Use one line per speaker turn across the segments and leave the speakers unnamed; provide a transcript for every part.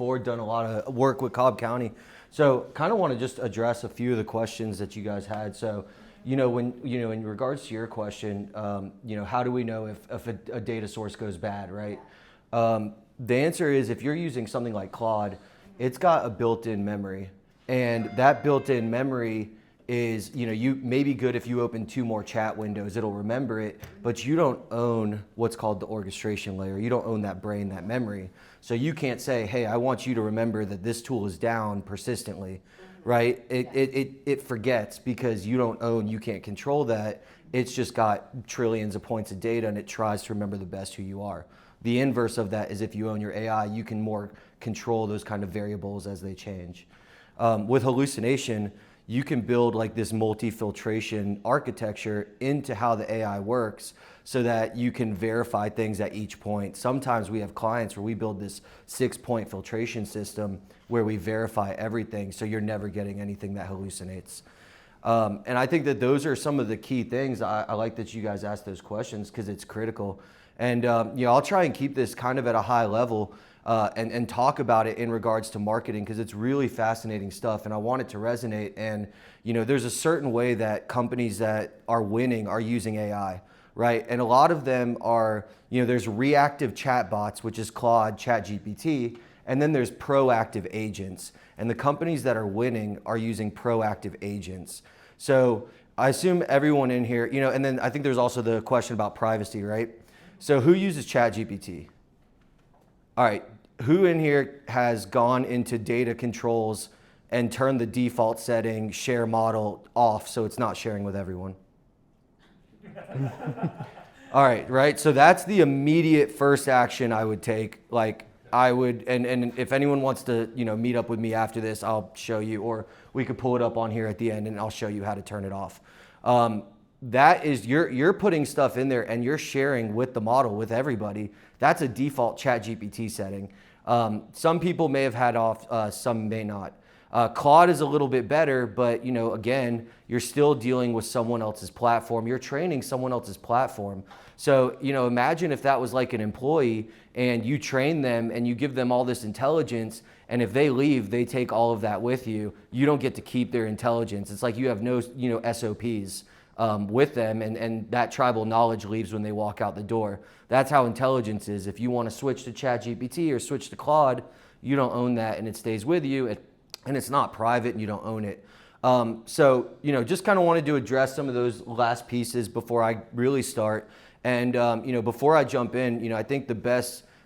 Ford, done a lot of work with Cobb County. So kind of want to just address a few of the questions that you guys had. So, in regards to your question, how do we know if a data source goes bad, right? The answer is if you're using something like Claude, it's got a built-in memory. And that built-in memory is, you may be good if you open 2 more chat windows, it'll remember it, but you don't own what's called the orchestration layer. You don't own that brain, that memory. So you can't say, hey, I want you to remember that this tool is down persistently, right? It forgets because you can't control that. It's just got trillions of points of data and it tries to remember the best who you are. The inverse of that is if you own your AI, you can more control those kind of variables as they change. With hallucination, you can build like this multi-filtration architecture into how the AI works so that you can verify things at each point. Sometimes we have clients where we build this 6-point filtration system where we verify everything so you're never getting anything that hallucinates. And I think that those are some of the key things. I like that you guys asked those questions because it's critical. And I'll try and keep this kind of at a high level and talk about it in regards to marketing because it's really fascinating stuff and I want it to resonate. And there's a certain way that companies that are winning are using AI, right? And a lot of them are, there's reactive chatbots, which is Claude, ChatGPT, and then there's proactive agents. And the companies that are winning are using proactive agents. So I assume everyone in here, and then I think there's also the question about privacy, right? So who uses ChatGPT? All right, who in here has gone into data controls and turned the default setting share model off so it's not sharing with everyone? All right, so that's the immediate first action I would take. Like I would, and if anyone wants to, meet up with me after this, I'll show you, or we could pull it up on here at the end and I'll show you how to turn it off. That is, you're putting stuff in there and you're sharing with the model, with everybody. That's a default ChatGPT setting. Some people may have had off, some may not. Claude is a little bit better, but again, you're still dealing with someone else's platform. You're training someone else's platform. So, imagine if that was like an employee and you train them and you give them all this intelligence, and if they leave, they take all of that with you. You don't get to keep their intelligence. It's like you have no, SOPs. With them, and that tribal knowledge leaves when they walk out the door. That's how intelligence is. If you want to switch to ChatGPT or switch to Claude, you don't own that and it stays with you, and it's not private and you don't own it. So, just kind of wanted to address some of those last pieces before I really start. And, before I jump in, I think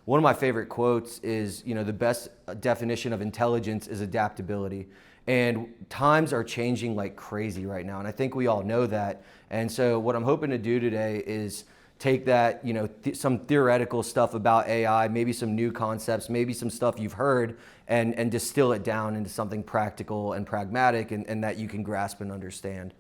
one of my favorite quotes is, the best definition of intelligence is adaptability. And times are changing like crazy right now. And I think we all know that. And so what I'm hoping to do today is take that, some theoretical stuff about AI, maybe some new concepts, maybe some stuff you've heard, and distill it down into something practical and pragmatic and that you can grasp and understand.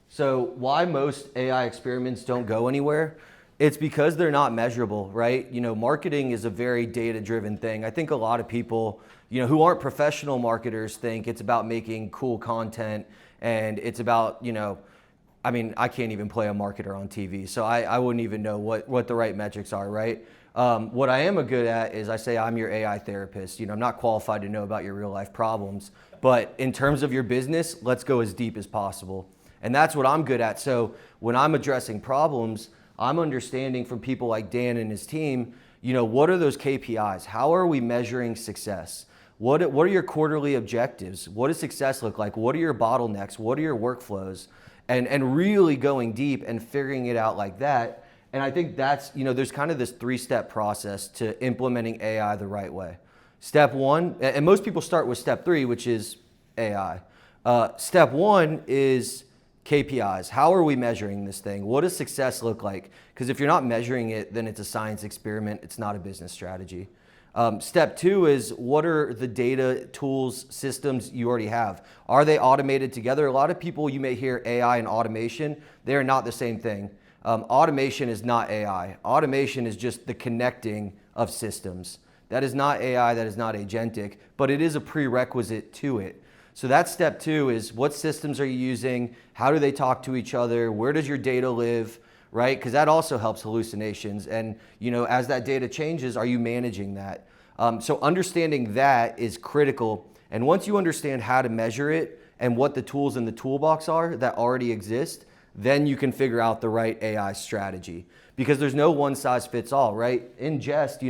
So why most AI experiments don't go anywhere? It's because they're not measurable, right? Marketing is a very data-driven thing. I think a lot of people, who aren't professional marketers think it's about making cool content and it's about, I can't even play a marketer on TV, so I wouldn't even know what the right metrics are, right? What I am good at is I say I'm your AI therapist. I'm not qualified to know about your real life problems, but in terms of your business, let's go as deep as possible. And that's what I'm good at. So when I'm addressing problems, I'm understanding from people like Dan and his team, what are those KPIs? How are we measuring success? What are your quarterly objectives? What does success look like? What are your bottlenecks? What are your workflows? And really going deep and figuring it out like that. And I think that's, there's kind of this 3-step process to implementing AI the right way. Step 1, and most people start with step 3, which is AI. Step 1 is KPIs. How are we measuring this thing? What does success look like? Because if you're not measuring it, then it's a science experiment. It's not a business strategy. Step 2 is what are the data tools, systems you already have? Are they automated together? A lot of people, you may hear AI and automation. They're not the same thing. Automation is not AI. Automation is just the connecting of systems. That is not AI, that is not agentic, but it is a prerequisite to it. So that's step 2 is what systems are you using? How do they talk to each other? Where does your data live? right? Because that also helps hallucinations. And as that data changes, are you managing that? So understanding that is critical. And once you understand how to measure it and what the tools in the toolbox are that already exist, then you can figure out the right AI strategy. Because there's no one size fits all, right? In jest,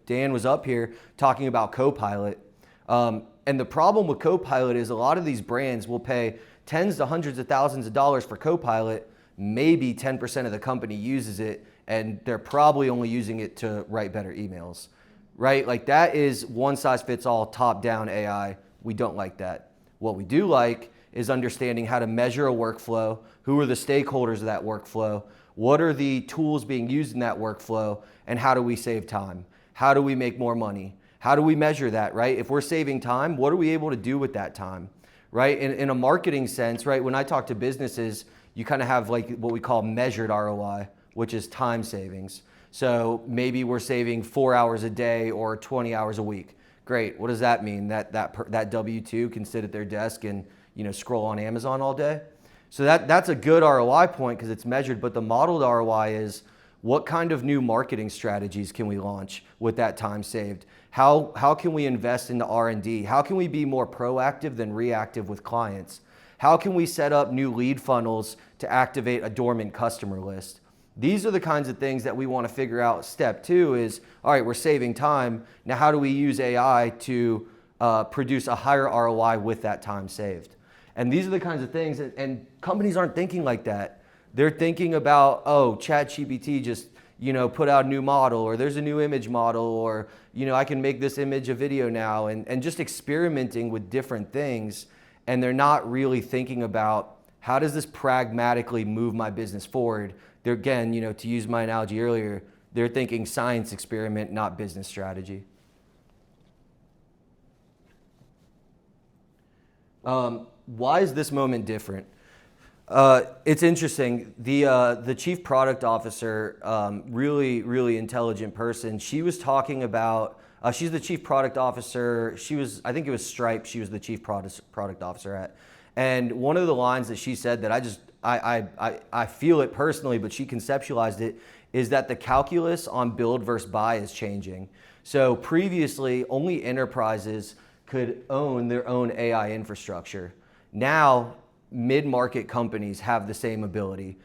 Dan was up here talking about Copilot. And the problem with Copilot is a lot of these brands will pay tens to hundreds of thousands of dollars for Copilot. Maybe 10% of the company uses it, and they're probably only using it to write better emails, right? Like that is one size fits all, top down AI. We don't like that. What we do like is understanding how to measure a workflow, who are the stakeholders of that workflow, what are the tools being used in that workflow, and how do we save time? How do we make more money? How do we measure that, right? If we're saving time, what are we able to do with that time, right? In a marketing sense, right, when I talk to businesses, you kind of have like what we call measured ROI, which is time savings. So maybe we're saving 4 hours a day or 20 hours a week. Great, what does that mean? That W-2 can sit at their desk and scroll on Amazon all day? So that's a good ROI point because it's measured, but the modeled ROI is what kind of new marketing strategies can we launch with that time saved? How can we invest into R&D? How can we be more proactive than reactive with clients? How can we set up new lead funnels to activate a dormant customer list? These are the kinds of things that we want to figure out. Step 2 is, all right, we're saving time. Now, how do we use AI to produce a higher ROI with that time saved? And these are the kinds of things, and companies aren't thinking like that. They're thinking about, oh, ChatGPT just put out a new model, or there's a new image model, or I can make this image a video now, and just experimenting with different things. And they're not really thinking about how does this pragmatically move my business forward. They're, again, to use my analogy earlier, they're thinking science experiment, not business strategy. Why is this moment different? It's interesting. The chief product officer, really intelligent person. She was talking about. She's the chief product officer. I think it was Stripe. She was the chief product officer at. And one of the lines that she said that I feel it personally, but she conceptualized it, is that the calculus on build versus buy is changing. So previously, only enterprises could own their own AI infrastructure. Now, mid-market companies have the same ability.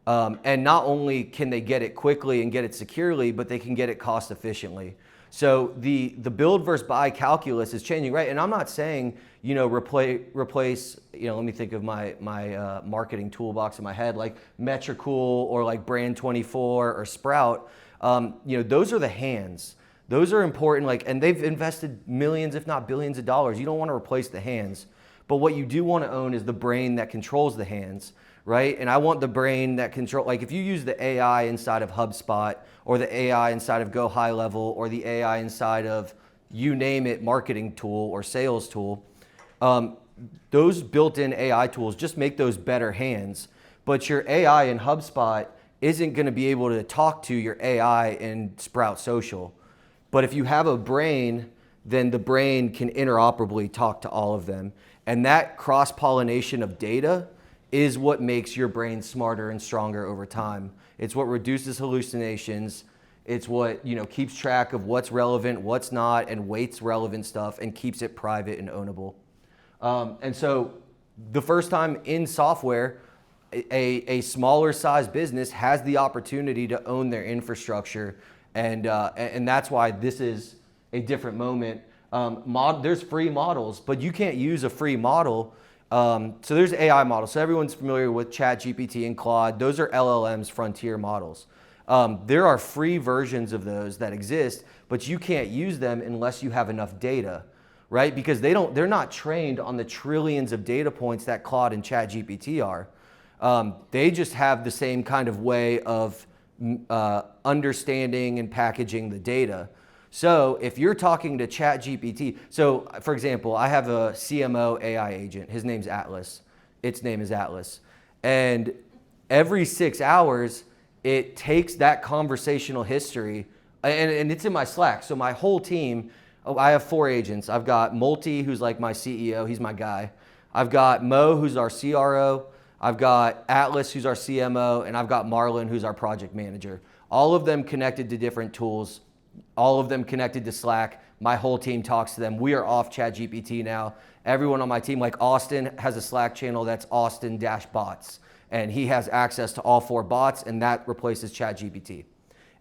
And not only can they get it quickly and get it securely, but they can get it cost efficiently. So the build versus buy calculus is changing, right? And I'm not saying, replace, let me think of my marketing toolbox in my head, like Metricool or like Brand24 or Sprout. Those are the hands. Those are important, and they've invested millions, if not billions of dollars. You don't want to replace the hands. But what you do want to own is the brain that controls the hands, right? And I want the brain that if you use the AI inside of HubSpot or the AI inside of Go High Level or the AI inside of you name it, marketing tool or sales tool, those built-in AI tools just make those better hands. But your AI in HubSpot isn't going to be able to talk to your AI in Sprout Social. But if you have a brain, then the brain can interoperably talk to all of them. And that cross-pollination of data is what makes your brain smarter and stronger over time. It's what reduces hallucinations. It's what keeps track of what's relevant, what's not, and weights relevant stuff and keeps it private and ownable. And so the first time in software, a smaller size business has the opportunity to own their infrastructure. And that's why this is a different moment. There's free models, but you can't use a free model. So there's AI models. So everyone's familiar with ChatGPT and Claude. Those are LLMs, frontier models. There are free versions of those that exist, but you can't use them unless you have enough data, right? Because they're not trained on the trillions of data points that Claude and ChatGPT are. They just have the same kind of way of understanding and packaging the data. So if you're talking to ChatGPT, so for example, I have a CMO AI agent. His name's Atlas. Its name is Atlas. And every 6 hours, it takes that conversational history, and it's in my Slack. So my whole team, I have 4 agents. I've got Multi, who's like my CEO. He's my guy. I've got Mo, who's our CRO. I've got Atlas, who's our CMO, and I've got Marlon, who's our project manager. All of them connected to different tools, all of them connected to Slack. My whole team talks to them. We are off ChatGPT now. Everyone on my team, like Austin, has a Slack channel that's Austin-bots, and he has access to all 4 bots, and that replaces ChatGPT.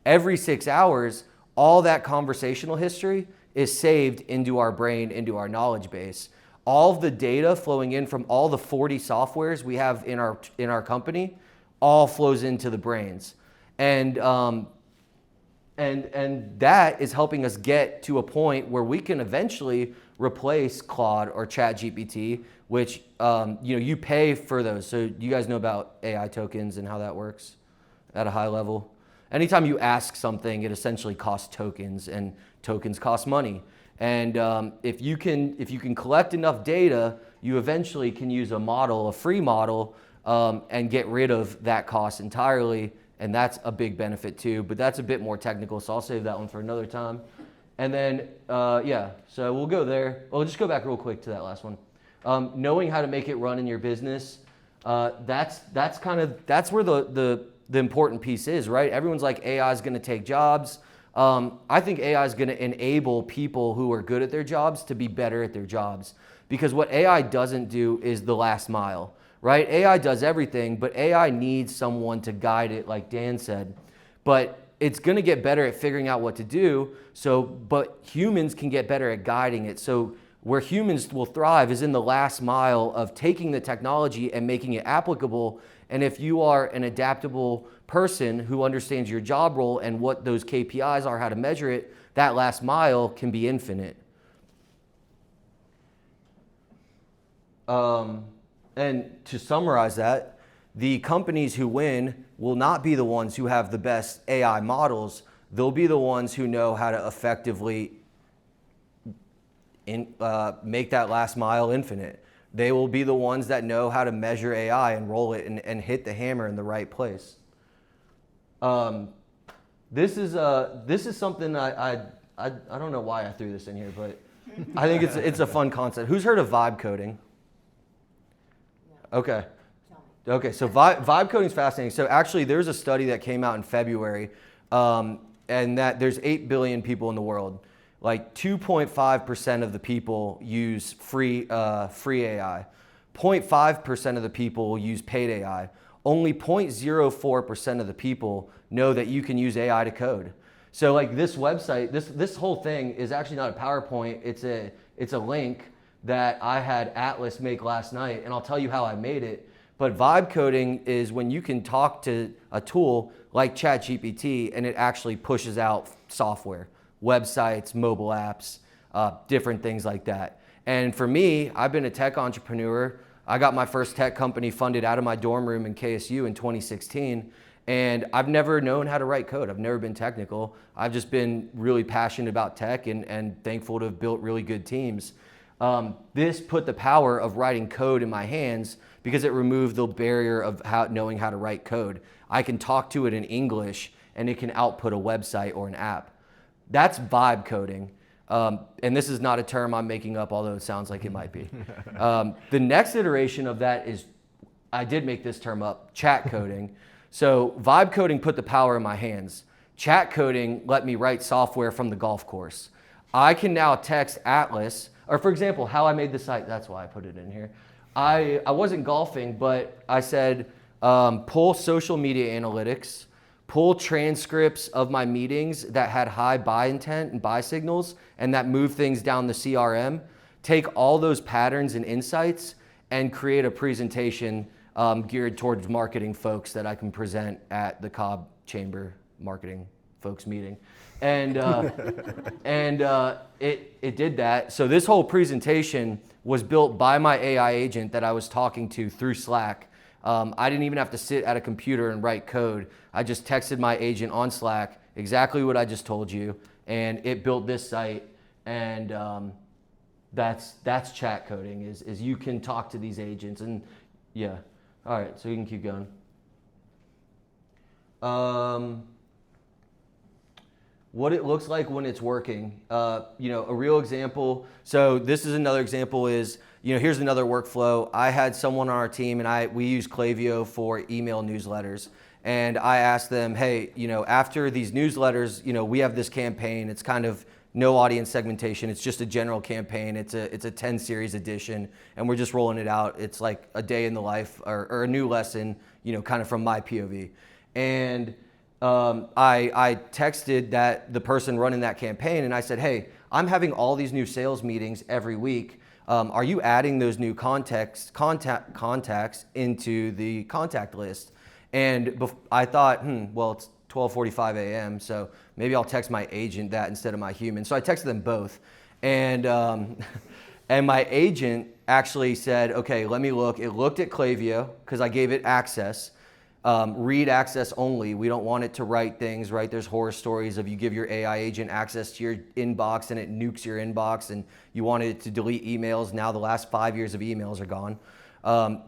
Every 6 hours, all that conversational history is saved into our brain, into our knowledge base. All of the data flowing in from all the 40 softwares we have in our company all flows into the brains. And that is helping us get to a point where we can eventually replace Claude or ChatGPT, which you pay for those. So you guys know about AI tokens and how that works at a high level? Anytime you ask something, it essentially costs tokens, and tokens cost money. And if you can collect enough data, you eventually can use a free model, and get rid of that cost entirely. And that's a big benefit too, but that's a bit more technical, so I'll save that one for another time. And then, so we'll go there. We'll just go back real quick to that last one. Knowing how to make it run in your business, that's where the important piece is, right? Everyone's like, AI is gonna take jobs. I think AI is gonna enable people who are good at their jobs to be better at their jobs. Because what AI doesn't do is the last mile, right? AI does everything, but AI needs someone to guide it, like Dan said. But it's gonna get better at figuring out what to do, but humans can get better at guiding it. So where humans will thrive is in the last mile of taking the technology and making it applicable. And if you are an adaptable person who understands your job role and what those KPIs are, how to measure it, that last mile can be infinite. And to summarize that, the companies who win will not be the ones who have the best AI models. They'll be the ones who know how to effectively make that last mile infinite. They will be the ones that know how to measure AI and roll it and hit the hammer in the right place. This is something I don't know why I threw this in here, but I think it's a fun concept. Who's heard of vibe coding? Okay. Okay, so vibe coding is fascinating. So actually there's a study that came out in February, and that there's 8 billion people in the world. Like 2.5% of the people use free AI. 0.5% of the people use paid AI. Only 0.04% of the people know that you can use AI to code. So like this website, this whole thing is actually not a PowerPoint. It's a link that I had Atlas make last night, and I'll tell you how I made it. But vibe coding is when you can talk to a tool like ChatGPT and it actually pushes out software, websites, mobile apps, different things like that. And for me, I've been a tech entrepreneur. I got my first tech company funded out of my dorm room in KSU in 2016. And I've never known how to write code. I've never been technical. I've just been really passionate about tech and thankful to have built really good teams. This put the power of writing code in my hands because it removed the barrier of knowing how to write code. I can talk to it in English and it can output a website or an app. That's vibe coding. And this is not a term I'm making up, although it sounds like it might be. The next iteration of that is, I did make this term up, chat coding. So vibe coding put the power in my hands. Chat coding let me write software from the golf course. I can now text Atlas, or for example, how I made the site, that's why I put it in here. I wasn't golfing, but I said, pull social media analytics, pull transcripts of my meetings that had high buy intent and buy signals and that move things down the CRM, take all those patterns and insights and create a presentation geared towards marketing folks that I can present at the Cobb Chamber marketing folks meeting. And it did that. So this whole presentation was built by my AI agent that I was talking to through Slack. I didn't even have to sit at a computer and write code. I just texted my agent on Slack exactly what I just told you, and it built this site. And that's chat coding, is you can talk to these agents. And yeah, all right, so you can keep going. what it looks like when it's working. A real example. So this is another example is, here's another workflow. I had someone on our team and we use Klaviyo for email newsletters. And I asked them, hey, after these newsletters, we have this campaign. It's kind of no audience segmentation. It's just a general campaign. It's a 10 series edition, and we're just rolling it out. It's like a day in the life or a new lesson, kind of from my POV. And I texted the person running that campaign, and I said, hey, I'm having all these new sales meetings every week. Are you adding those new contacts into the contact list? And I thought, well, it's 12:45 a.m., so maybe I'll text my agent that instead of my human. So I texted them both. And and my agent actually said, okay, let me look. It looked at Klaviyo because I gave it access. Read access only. We don't want it to write things, right? There's horror stories of you give your AI agent access to your inbox and it nukes your inbox, and you wanted it to delete emails. Now the last 5 years of emails are gone.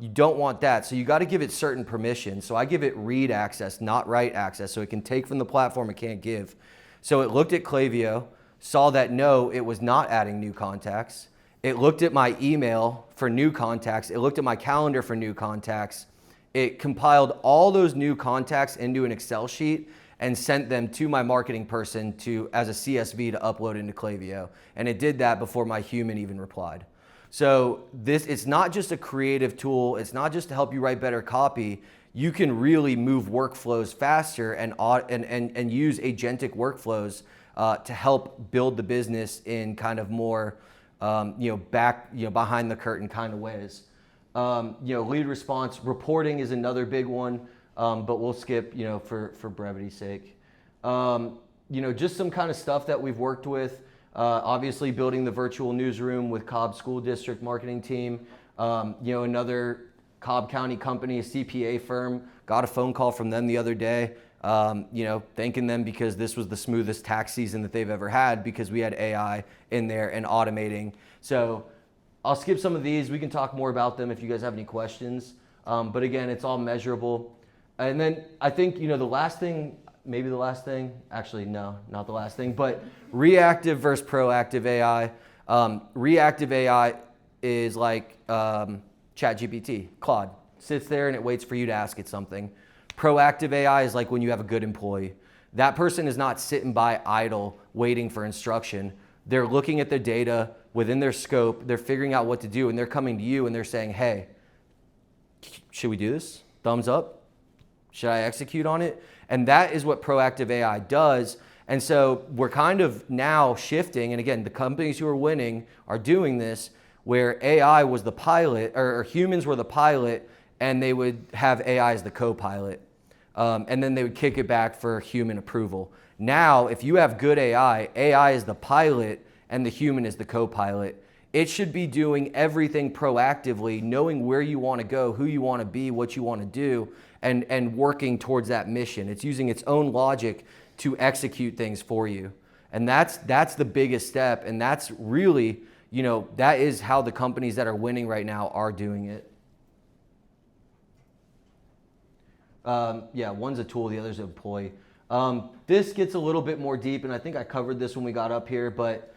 You don't want that. So you got to give it certain permissions. So I give it read access, not write access. So it can take from the platform it can't give. So it looked at Klaviyo, saw that no, it was not adding new contacts. It looked at my email for new contacts. It looked at my calendar for new contacts. It compiled all those new contacts into an Excel sheet and sent them to my marketing person as a CSV to upload into Klaviyo. And it did that before my human even replied. So it's not just a creative tool. It's not just to help you write better copy. You can really move workflows faster and use agentic workflows to help build the business in kind of more behind the curtain kind of ways. Lead response reporting is another big one, but we'll skip for brevity's sake. Just some kind of stuff that we've worked with. Obviously building the virtual newsroom with Cobb School District marketing team. Another Cobb County company, a CPA firm, got a phone call from them the other day, thanking them because this was the smoothest tax season that they've ever had because we had AI in there and automating. So I'll skip some of these. We can talk more about them if you guys have any questions. But again, it's all measurable. And then I think, the last thing, maybe the last thing, actually, no, not the last thing, but reactive versus proactive AI. Reactive AI is like ChatGPT, Claude. Sits there and it waits for you to ask it something. Proactive AI is like when you have a good employee. That person is not sitting by idle waiting for instruction. They're looking at the data within their scope. They're figuring out what to do, and they're coming to you and they're saying, hey, should we do this? Thumbs up? Should I execute on it? And that is what proactive AI does. And so we're kind of now shifting, and again, the companies who are winning are doing this, where AI was the pilot, or humans were the pilot, and they would have AI as the co-pilot. And then they would kick it back for human approval. Now, if you have good AI, AI is the pilot and the human is the co-pilot. It should be doing everything proactively, knowing where you want to go, who you want to be, what you want to do, and working towards that mission. It's using its own logic to execute things for you. And that's the biggest step. And that's really, that is how the companies that are winning right now are doing it. One's a tool, the other's an employee. This gets a little bit more deep, and I think I covered this when we got up here, but,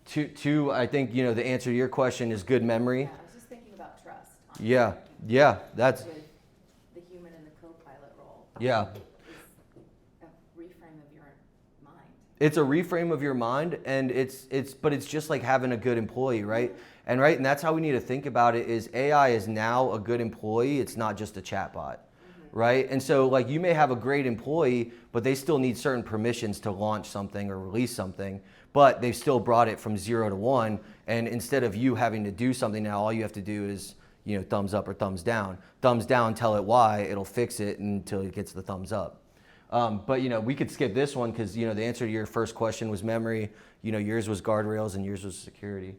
two, I think, the answer to your question is good memory.
Yeah, I was just thinking about trust.
That's
the human in the co-pilot role.
Yeah.
Is a reframe of your mind.
It's a reframe of your mind, and but it's just like having a good employee, right? And that's how we need to think about it is AI is now a good employee. It's not just a chatbot. Right? And so like you may have a great employee, but they still need certain permissions to launch something or release something, but they've still brought it from 0 to 1. And instead of you having to do something now, all you have to do is, thumbs up or thumbs down. Thumbs down, tell it why, it'll fix it until it gets the thumbs up. But we could skip this one because, the answer to your first question was memory, yours was guardrails and yours was security.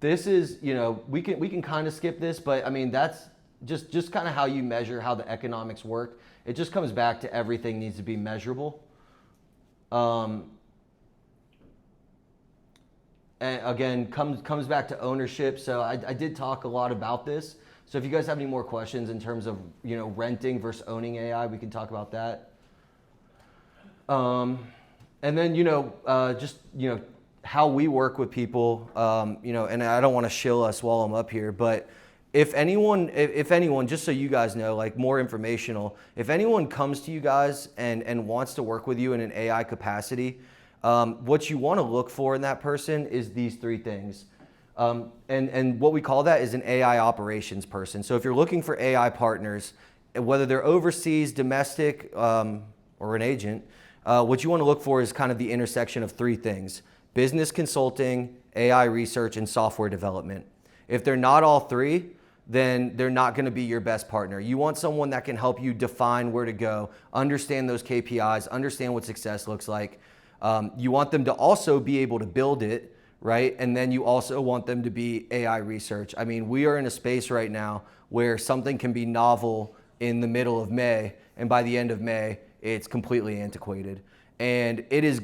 This is, we can kind of skip this, but I mean, that's, just kind of how you measure how the economics work. It just comes back to everything needs to be measurable. And again, comes back to ownership. So I did talk a lot about this. So if you guys have any more questions in terms of renting versus owning AI, we can talk about that. And then, just, how we work with people, and I don't want to shill us while I'm up here, but if anyone, just so you guys know, like more informational, if anyone comes to you guys and wants to work with you in an AI capacity, what you want to look for in that person is these three things. And what we call that is an AI operations person. So if you're looking for AI partners, whether they're overseas, domestic, or an agent, what you want to look for is kind of the intersection of three things: business consulting, AI research, and software development. If they're not all three, then they're not going to be your best partner. You want someone that can help you define where to go, understand those KPIs, understand what success looks like. You want them to also be able to build it, right? And then you also want them to be AI research. I mean, we are in a space right now where something can be novel in the middle of May, and by the end of May, it's completely antiquated. And it is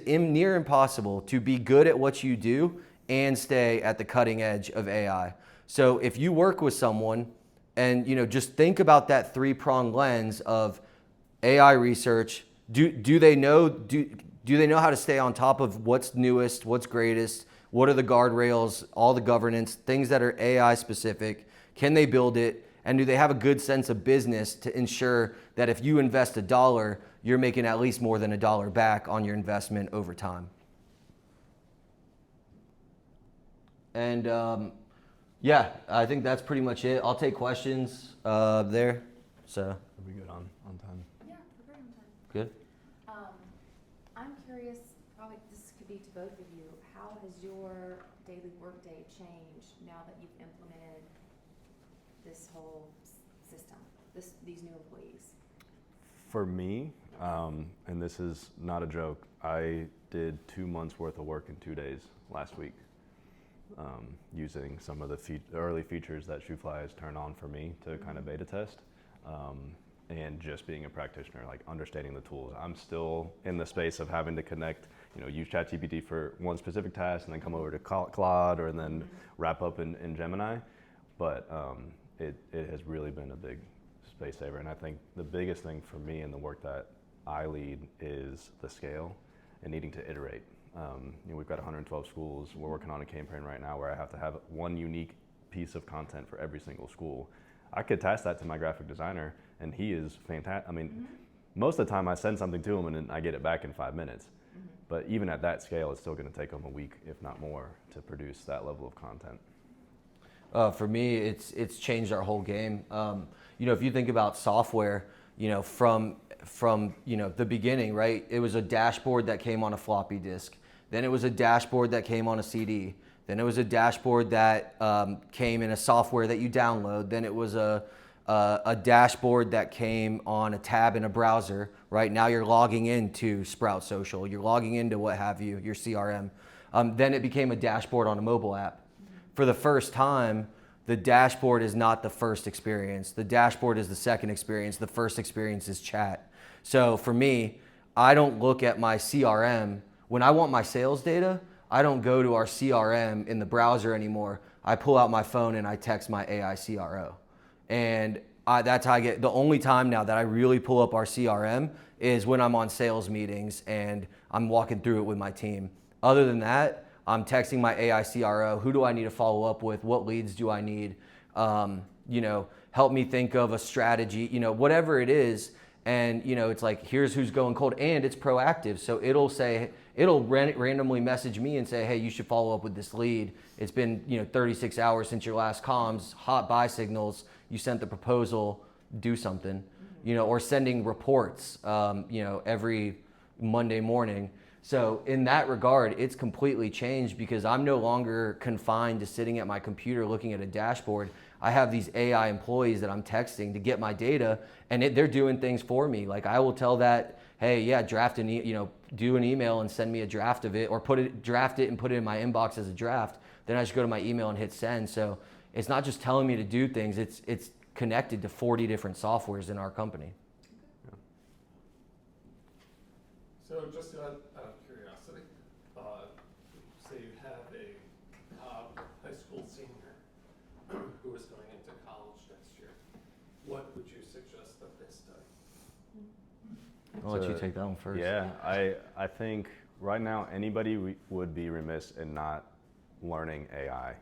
near impossible to be good at what you do and stay at the cutting edge of AI. So if you work with someone and just think about that three-pronged lens of AI research, do they know how to stay on top of what's newest, what's greatest, what are the guardrails, all the governance, things that are AI specific, can they build it, and do they have a good sense of business to ensure that if you invest $1, you're making at least more than $1 back on your investment over time. And yeah, I think that's pretty much it. I'll take questions there. So
Are we good on time?
Yeah, we're very on time.
good.
I'm curious, probably this could be to both of you, how has your daily workday changed now that you've implemented this whole system, these new employees?
For me, and this is not a joke, I did 2 months worth of work in 2 days last week, using some of the early features that Shoofly has turned on for me to kind of beta test. And just being a practitioner, like understanding the tools. I'm still in the space of having to connect, use ChatGPT for one specific task and then come over to Claude or then wrap up in Gemini. But it has really been a big space saver. And I think the biggest thing for me in the work that I lead is the scale and needing to iterate. We've got 112 schools. We're working on a campaign right now where I have to have one unique piece of content for every single school. I could task that to my graphic designer, and he is fantastic. I mean, most of the time I send something to him and then I get it back in 5 minutes. But even at that scale, it's still going to take him a week, if not more, to produce that level of content.
For me, it's changed our whole game. If you think about software, from the beginning, right? It was a dashboard that came on a floppy disk. Then it was a dashboard that came on a CD. Then it was a dashboard that came in a software that you download. Then it was a dashboard that came on a tab in a browser. Right now you're logging into Sprout Social. You're logging into what have you, your CRM. Then it became a dashboard on a mobile app. For the first time, the dashboard is not the first experience. The dashboard is the second experience. The first experience is chat. So for me, I don't look at my CRM. When I want my sales data, I don't go to our CRM in the browser anymore. I pull out my phone and I text my AI CRO. And that's how I get, the only time now that I really pull up our CRM is when I'm on sales meetings and I'm walking through it with my team. Other than that, I'm texting my AI CRO, who do I need to follow up with? What leads do I need? Help me think of a strategy, whatever it is. And, it's like, here's who's going cold, and it's proactive. So it'll randomly message me and say, hey, you should follow up with this lead. It's been, 36 hours since your last comms, hot buy signals. You sent the proposal, do something, or sending reports, every Monday morning. So in that regard, it's completely changed because I'm no longer confined to sitting at my computer looking at a dashboard. I have these AI employees that I'm texting to get my data, and they're doing things for me. Like I will tell that, hey, yeah, do an email and send me a draft of it, or draft it and put it in my inbox as a draft. Then I just go to my email and hit send. So it's not just telling me to do things. It's connected to 40 different softwares in our company.
So just out of curiosity, say you have a high school senior who is going into college next year, what would you suggest that they study?
I'll let you
So,
take that one first.
Yeah, I think right now anybody would be remiss in not learning AI.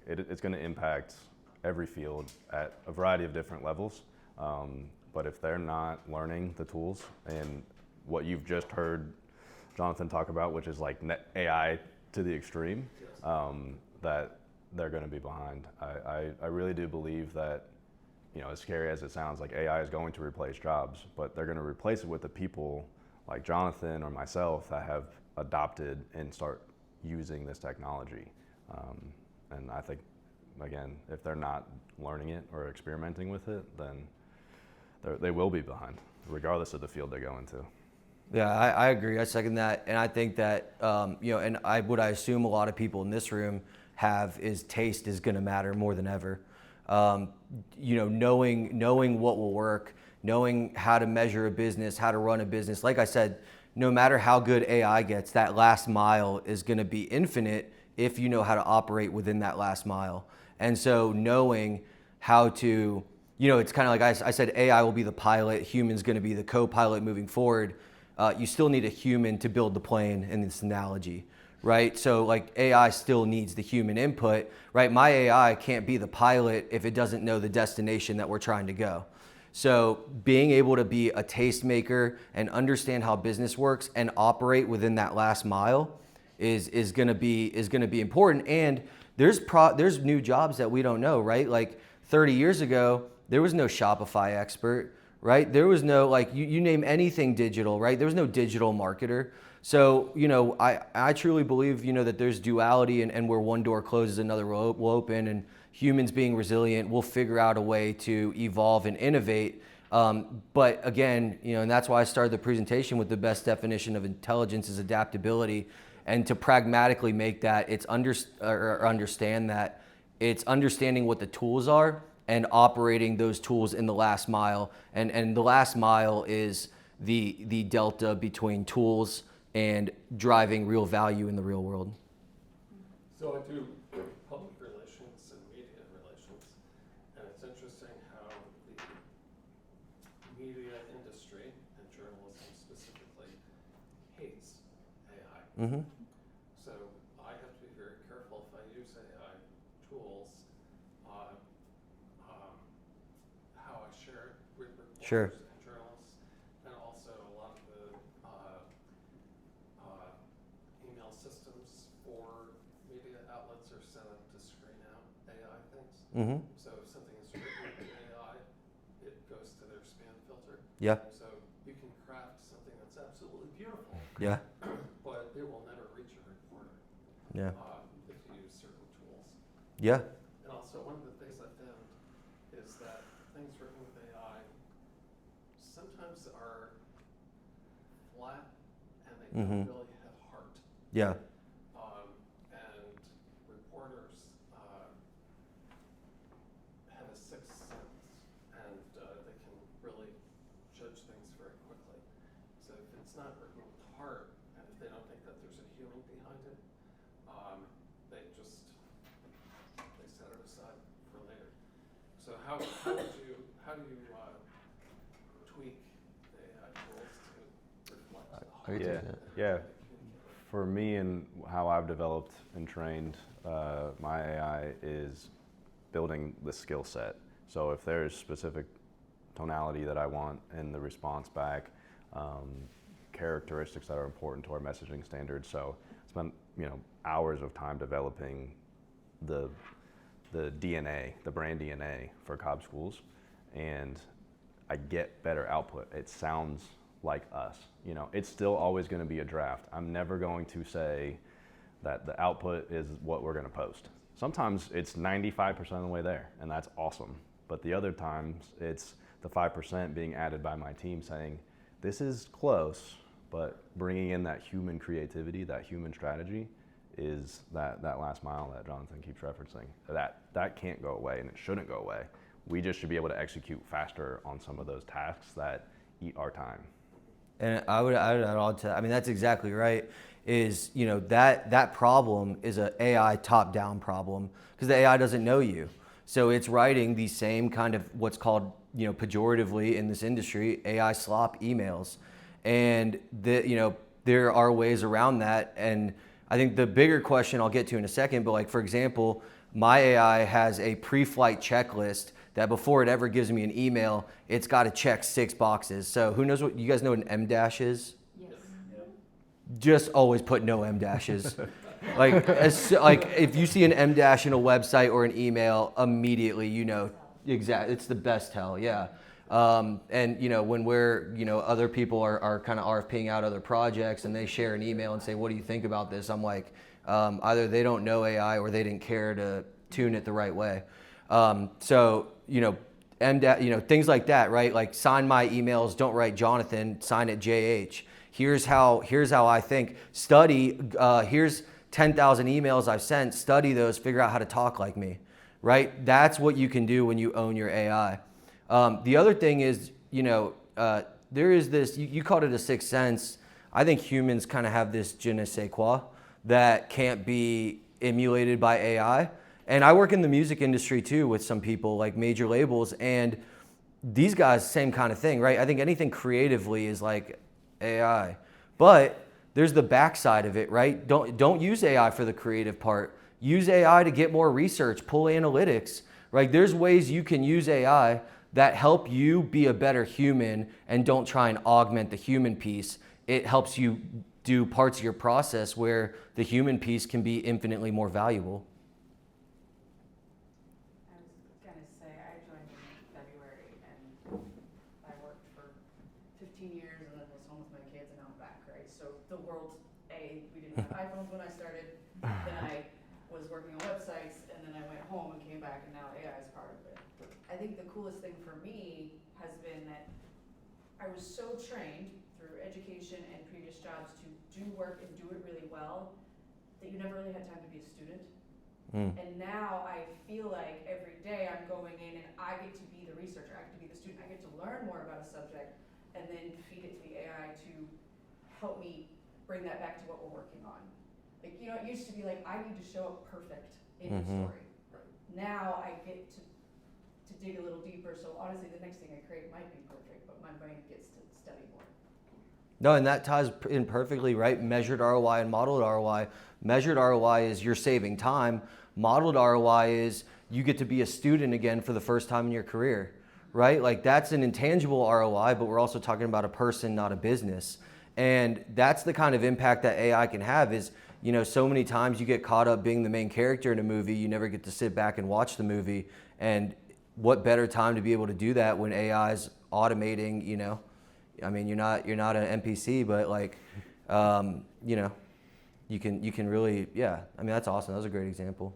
It's going to impact every field at a variety of different levels. But if they're not learning the tools and what you've just heard Jonathan talk about, which is like AI to the extreme, that they're going to be behind. I really do believe that, you know, as scary as it sounds, like AI is going to replace jobs, but they're going to replace it with the people like Jonathan or myself that have adopted and start using this technology. And I think, again, if they're not learning it or experimenting with it, then they will be behind, regardless of the field they go into.
Yeah, I agree. I second that, and I think that you know, and what I assume a lot of people in this room have is taste is going to matter more than ever. You know, knowing what will work, knowing how to measure a business, how to run a business. Like I said, no matter how good AI gets, that last mile is going to be infinite if you know how to operate within that last mile. And so knowing how to, you know, it's kind of like I said, AI will be the pilot, human's going to be the co-pilot moving forward. You still need a human to build the plane in this analogy, right? So like AI still needs the human input, right? My AI can't be the pilot if it doesn't know the destination that we're trying to go. So being able to be a tastemaker and understand how business works and operate within that last mile is going to be important. And there's new jobs that we don't know, right? Like 30 years ago, there was no Shopify expert, right? There was no, like, you name anything digital, right? There was no digital marketer. So, you know, I truly believe, you know, that there's duality and where one door closes, another will open, and humans being resilient, we'll figure out a way to evolve and innovate. But again, you know, and that's why I started the presentation with the best definition of intelligence is adaptability. And to pragmatically make that, it's understand that it's understanding what the tools are and operating those tools in the last mile. And the last mile is the delta between tools and driving real value in the real world.
So I do public relations and media relations, and it's interesting how the media industry and journalism specifically hates AI.
Mm-hmm.
So I have to be very careful if I use AI tools, how I share it with reporters
Sure.
and journalists, and also a lot of the email systems for media outlets are set up to screen out AI things.
Mm-hmm.
So if something is written in AI, it goes to their spam filter.
Yeah.
So you can craft something that's absolutely beautiful,
Yeah.
but it will never reach a reporter
Yeah.
if you use certain tools.
Yeah.
And also, one of the things I found is that things written with AI sometimes are flat and they
Mhm.
don't really have heart.
Yeah.
And reporters have a sixth sense, and they can really judge things very quickly. So if it's not written with heart, and if they don't think that there's a human behind it, they set it aside for later. So how do you tweak the AI tools to reflect the
I can
heart?
take that.
Yeah. For me and how I've developed and trained my AI is building the skill set. So if there's specific tonality that I want in the response back, characteristics that are important to our messaging standards. So I spent, you know, hours of time developing the DNA, the brand DNA for Cobb Schools, and I get better output. It sounds like us. You know, it's still always going to be a draft. I'm never going to say that the output is what we're going to post. Sometimes it's 95% of the way there, and that's awesome. But the other times it's the 5% being added by my team saying, this is close, but bringing in that human creativity, that human strategy is that last mile that Jonathan keeps referencing. That can't go away, and it shouldn't go away. We just should be able to execute faster on some of those tasks that eat our time.
And I would add on to, I mean, that's exactly right. Is, you know, that problem is a AI top-down problem because the AI doesn't know you. So it's writing the same kind of what's called, you know, pejoratively in this industry, AI slop emails. and there are ways around that. And I think the bigger question I'll get to in a second, but like for example, my AI has a pre-flight checklist that before it ever gives me an email, it's got to check 6 boxes. So who knows what you guys know what an M dash is?
Yes.
Just always put no M dashes. like if you see an M dash in a website or an email, immediately you know exactly it's the best tell. Yeah. And when we're other people are kind of RFPing out other projects and they share an email and say, what do you think about this? I'm like, either they don't know AI or they didn't care to tune it the right way. So things like that, right? Like sign my emails, don't write Jonathan, sign it JH. Here's how I think. Study, here's 10,000 emails I've sent, study those, figure out how to talk like me, right? That's what you can do when you own your AI. The other thing is, there is this, you called it a sixth sense. I think humans kind of have this je ne sais quoi that can't be emulated by AI. And I work in the music industry too with some people like major labels, and these guys, same kind of thing, right? I think anything creatively is like AI, but there's the backside of it, right? Don't use AI for the creative part. Use AI to get more research, pull analytics, right? There's ways you can use AI that help you be a better human and don't try and augment the human piece. It helps you do parts of your process where the human piece can be infinitely more valuable.
I was gonna say, I joined in February and I worked for 15 years and then was home with my kids and now I'm back, right? So the world, we didn't have iPhones when I started, then I was working on websites and then I went home and came back and now AI is part of it. I think the coolest thing for me has been that I was so trained through education and previous jobs to do work and do it really well that you never really had time to be a student. And now I feel like every day I'm going in and I get to be the researcher, I get to be the student, I get to learn more about a subject and then feed it to the AI to help me bring that back to what we're working on. Like, it used to be like, I need to show up perfect in the story.
Right.
Now I get to dig a little deeper, so honestly the next thing I create might be perfect, but my brain gets to study more.
No, and that ties in perfectly, right? Measured ROI and modeled ROI. Measured ROI is you're saving time. Modeled ROI is you get to be a student again for the first time in your career, right? Like that's an intangible ROI, but we're also talking about a person, not a business. And that's the kind of impact that AI can have is, so many times you get caught up being the main character in a movie, you never get to sit back and watch the movie. And what better time to be able to do that when AI is automating, I mean, you're not an NPC, but like, you can really, yeah. I mean, that's awesome. That was a great example.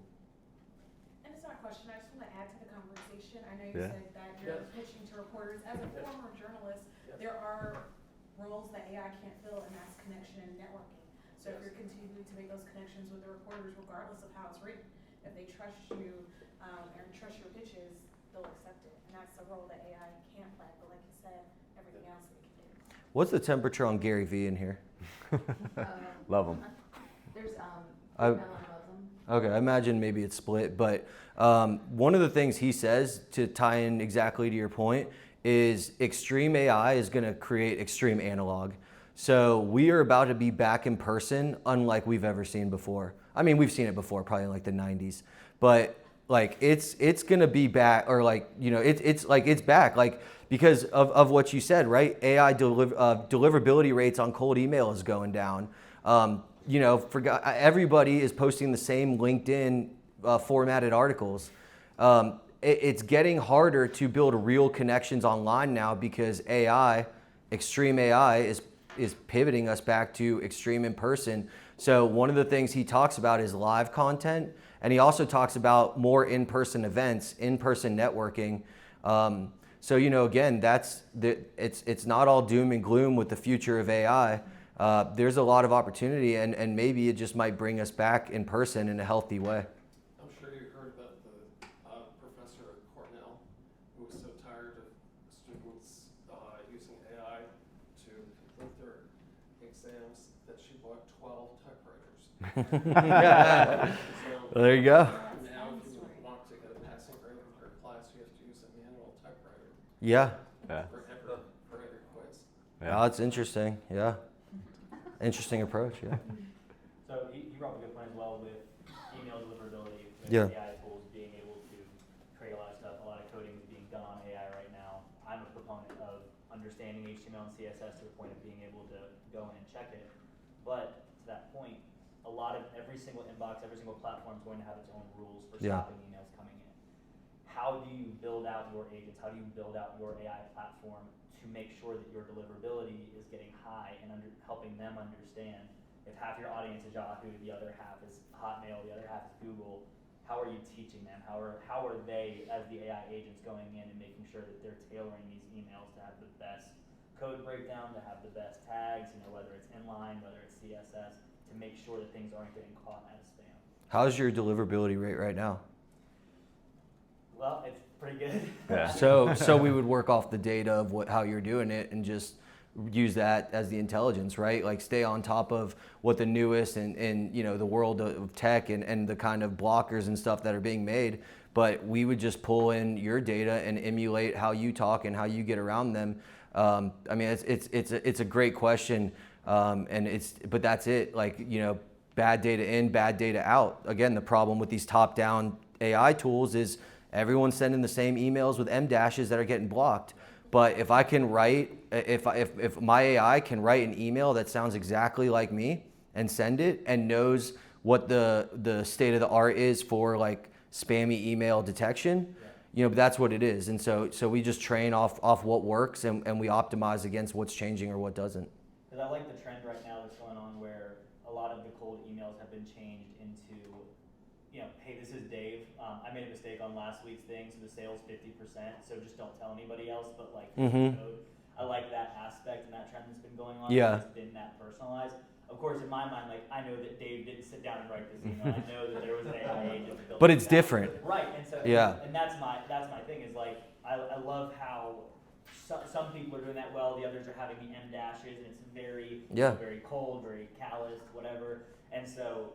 And it's not a question, I just want to add to the conversation. I know you
Yeah.
said that you're pitching to reporters. As a former journalist, there are roles that AI can't fill, and that's connection and networking. So if you're continuing to make those connections with the reporters, regardless of how it's written, if they trust you and trust your pitches, they'll accept it. And that's a role that AI can't play. But like you said, everything else it can do.
What's the temperature on Gary Vee in here?
Love them.
There's,
I-
Ellen loves them.
Okay, I imagine maybe it's split, but one of the things he says to tie in exactly to your point is extreme AI is going to create extreme analog. So we are about to be back in person unlike we've ever seen before. I mean, we've seen it before, probably in like the 90s, but like it's going to be back, or like, it's back, like because of what you said, right? AI deliverability rates on cold email is going down. Everybody is posting the same LinkedIn formatted articles. It's getting harder to build real connections online now because extreme AI is pivoting us back to extreme in person. So one of the things he talks about is live content, and he also talks about more in-person events, in-person networking. So again, it's not all doom and gloom with the future of AI. There's a lot of opportunity, and maybe it just might bring us back in person in a healthy way.
I'm sure you heard about the professor at Cornell who was so tired of students using AI to complete their exams that she bought 12 typewriters. So
There you go.
now if you want to get a passing grade in her class, you have to use a manual typewriter
Yeah.
Yeah.
for every quiz.
Yeah.
Oh, that's interesting. Yeah. Interesting approach. Yeah.
So you brought up a good point as well with email deliverability, with
Yeah.
AI tools being able to create a lot of stuff. A lot of coding is being done on AI right now. I'm a proponent of understanding HTML and CSS to the point of being able to go in and check it. But to that point, a lot of every single inbox, every single platform is going to have its own rules for
Yeah.
stopping emails coming in. How do you build out your agents? How do you build out your AI platform to make sure that your deliverability is getting high and helping them understand if half your audience is Yahoo, the other half is Hotmail, the other half is Google? How are you teaching them? How are they, as the AI agents, going in and making sure that they're tailoring these emails to have the best code breakdown, to have the best tags, whether it's inline, whether it's CSS, to make sure that things aren't getting caught as spam?
How's your deliverability rate right now?
Well, it's pretty good.
Yeah.
So we would work off the data of how you're doing it and just use that as the intelligence, right? Like stay on top of what the newest and the world of tech and the kind of blockers and stuff that are being made. But we would just pull in your data and emulate how you talk and how you get around them. I mean, it's a great question, but that's it. Like bad data in, bad data out. Again, the problem with these top-down AI tools is everyone's sending the same emails with M dashes that are getting blocked. But if I can write, if my AI can write an email that sounds exactly like me and send it and knows what the state of the art is for like spammy email detection, that's what it is. And so we just train off what works and we optimize against what's changing or what doesn't.
Because I like the trend right now that's going on where a lot of the cold emails have been changed into, hey, this is Dave. I made a mistake on last week's thing, so the sale's 50%, so just don't tell anybody else, but like
Mhm.
code. I like that aspect and that trend that's been going on.
Yeah.
It's been that personalized. Of course, in my mind, like I know that Dave didn't sit down and write this email. I know that there was an AI agent that built
But
it
it's
out.
different.
Right, and so
Yeah.
and that's my thing is like I love how some people are doing that well, the others are having the M dashes, and it's very very cold, very calloused, whatever. And so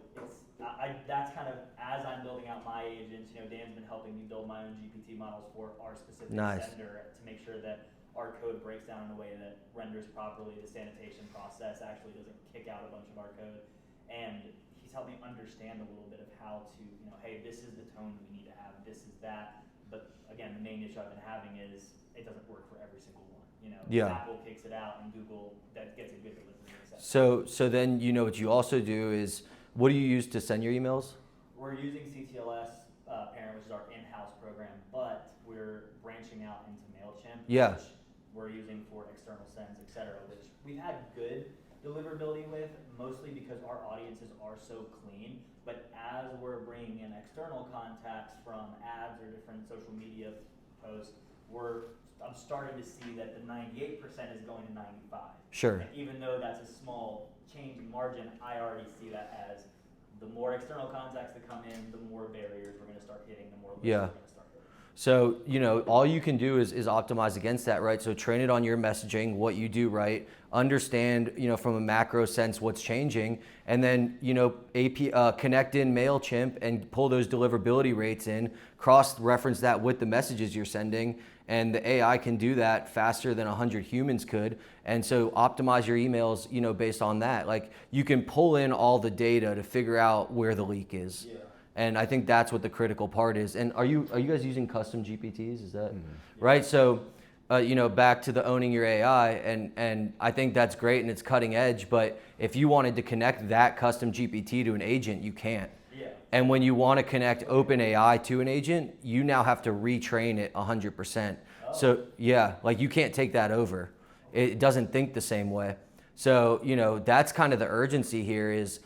that's kind of as I'm building out my agents. Dan's been helping me build my own GPT models for our specific sender to make sure that our code breaks down in a way that renders properly. The sanitation process actually doesn't kick out a bunch of our code, and he's helped me understand a little bit of how to, hey, this is the tone we need to have, this is that. But again, the main issue I've been having is it doesn't work for every single one. Apple kicks it out, and Google that gets a good delivery.
So then what you also do is, what do you use to send your emails?
We're using CTLS Parent, which is our in-house program, but we're branching out into MailChimp,
Yeah.
which we're using for external sends, et cetera, which we've had good deliverability with, mostly because our audiences are so clean. But as we're bringing in external contacts from ads or different social media posts, I'm starting to see that the 98% is going to 95.
Sure.
And even though that's a small change in margin, I already see that as the more external contacts that come in, the more barriers we're going to start hitting, the more lists
Yeah.
we're going to start hitting.
So, all you can do is optimize against that, right? So train it on your messaging, what you do right, understand, from a macro sense what's changing, and then, connect in MailChimp and pull those deliverability rates in, cross-reference that with the messages you're sending, and the AI can do that faster than 100 humans could. And so optimize your emails, based on that. Like you can pull in all the data to figure out where the leak is.
Yeah.
And I think that's what the critical part is. And are you guys using custom GPTs? Is that right? So, back to the owning your AI, and I think that's great and it's cutting edge. But if you wanted to connect that custom GPT to an agent, you can't.
Yeah.
And when you want to connect OpenAI to an agent, you now have to retrain it 100%. So like you can't take that over. It doesn't think the same way. So that's kind of the urgency here is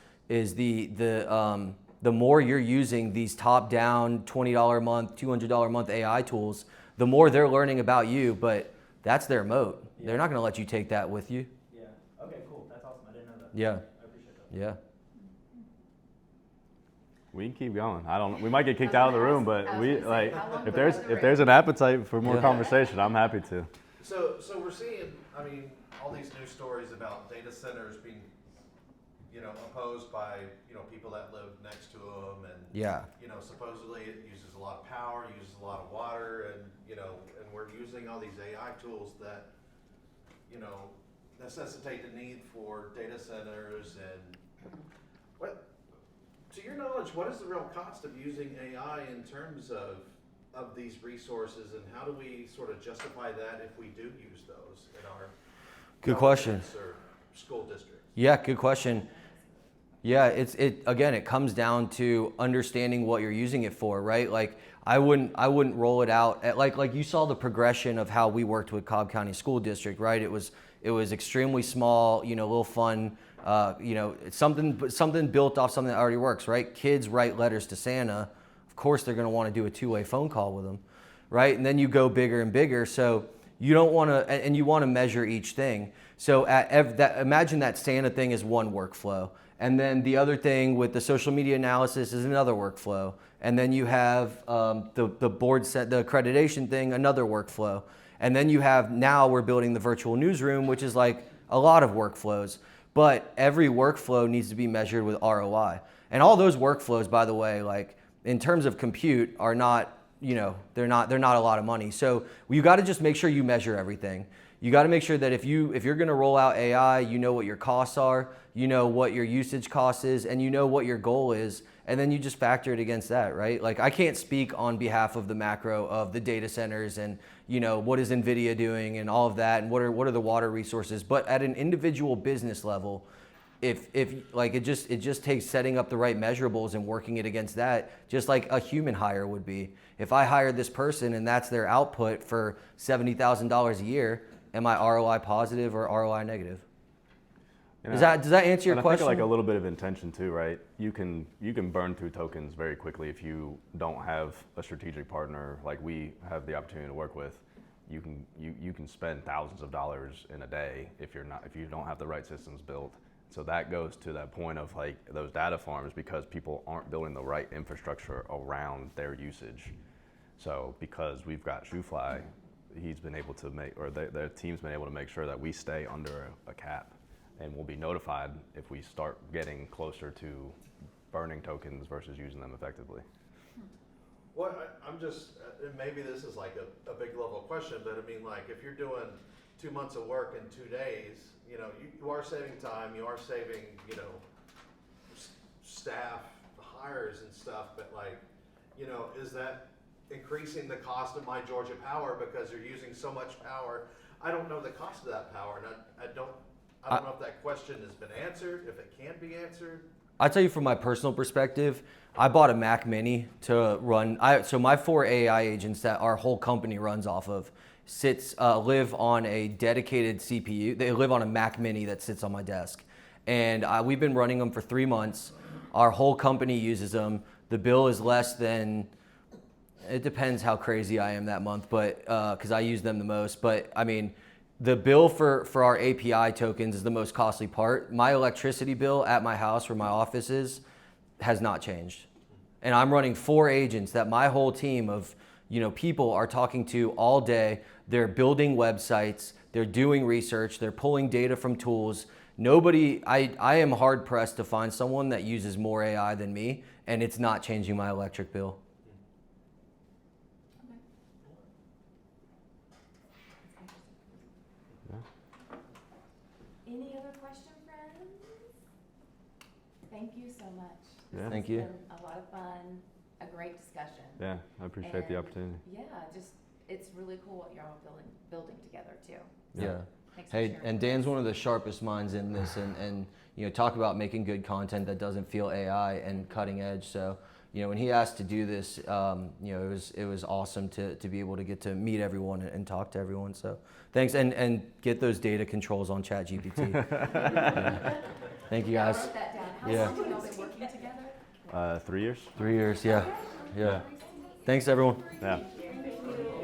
the more you're using these top-down $20 a month, $200 a month AI tools, the more they're learning about you. But that's their moat.
Yeah.
They're not going to let you take that with you.
Yeah. Okay, cool. That's awesome. I didn't know that.
Yeah.
I appreciate that.
Yeah.
We can keep going. I don't know. We might get kicked out of the room, but
I was
we
gonna say,
like
how long
if
was
there's
the
if there's an appetite for more
Yeah.
conversation, I'm happy to.
So we're seeing, all these news stories about data centers being, opposed by, people that live next to them, and
Yeah.
supposedly it uses a lot of power, uses a lot of water, and and we're using all these AI tools that, necessitate the need for data centers and what, to your knowledge, what is the real cost of using AI in terms of these resources, and how do we sort of justify that if we do use those in our
Good question.
governments or school districts?
Yeah, good question. Yeah, it comes down to understanding what you're using it for, right? Like I wouldn't roll it out at, like you saw the progression of how we worked with Cobb County School District, right? It was extremely small, a little fun, it's something built off something that already works, right? Kids write letters to Santa. Of course, they're going to want to do a two-way phone call with them, right? And then you go bigger and bigger. So you don't want to, and you want to measure each thing. So imagine that Santa thing is one workflow. And then the other thing with the social media analysis is another workflow. And then you have the board set, the accreditation thing, another workflow. And then you have, now we're building the virtual newsroom, which is like a lot of workflows. But every workflow needs to be measured with ROI. And all those workflows, by the way, like in terms of compute, are not, they're not a lot of money. So you got to just make sure you measure everything. You got to make sure that if you're going to roll out AI, you know what your costs are, you know what your usage cost is, and you know what your goal is, and then you just factor it against that, right? Like I can't speak on behalf of the macro of the data centers and what is NVIDIA doing and all of that, and what are the water resources. But at an individual business level, if like it just takes setting up the right measurables and working it against that, just like a human hire would be. If I hire this person and that's their output for $70,000 a year, am I ROI positive or ROI negative? Does that answer your question?
I think like a little bit of intention too, right? You can burn through tokens very quickly if you don't have a strategic partner like we have the opportunity to work with. You can spend thousands of dollars in a day if you don't have the right systems built. So that goes to that point of like those data farms, because people aren't building the right infrastructure around their usage. So because we've got Shoofly, he's been able to their team's been able to make sure that we stay under a cap, and we'll be notified if we start getting closer to burning tokens versus using them effectively.
Well, I'm just, maybe this is like a big level question, but I mean, like if you're doing 2 months of work in 2 days, you are saving time, you are saving, staff hires and stuff, but like, is that increasing the cost of my Georgia Power because you're using so much power? I don't know the cost of that power, and I don't know if that question has been answered, if it can be answered.
I'll tell you from my personal perspective, I bought a Mac Mini to run. So my 4 AI agents that our whole company runs off of live on a dedicated CPU. They live on a Mac Mini that sits on my desk. And we've been running them for 3 months. Our whole company uses them. The bill is less than, it depends how crazy I am that month, but because I use them the most. But I mean, the bill for our API tokens is the most costly part. My electricity bill at my house where my office is has not changed. And I'm running 4 agents that my whole team of people are talking to all day. They're building websites, they're doing research, they're pulling data from tools. I am hard pressed to find someone that uses more AI than me, and it's not changing my electric bill.
Any other question, friends? Thank you so much.
Yeah.
Thank you.
It's been a lot of fun, a great discussion.
Yeah, I appreciate the
And,
opportunity.
Yeah, it's really cool what y'all are building together too.
Yeah.
Thanks for
Hey,
sharing
and
with
Dan's
us.
one of the sharpest minds in this, and talk about making good content that doesn't feel AI and cutting edge. So when he asked to do this, it was awesome to be able to get to meet everyone and talk to everyone. So thanks, and get those data controls on ChatGPT. Yeah. Thank you
Yeah, I
guys.
wrote that down. How
Yeah.
long have y'all been working together?
3 years.
3 years, yeah. Thanks everyone.
Yeah.
Thank you.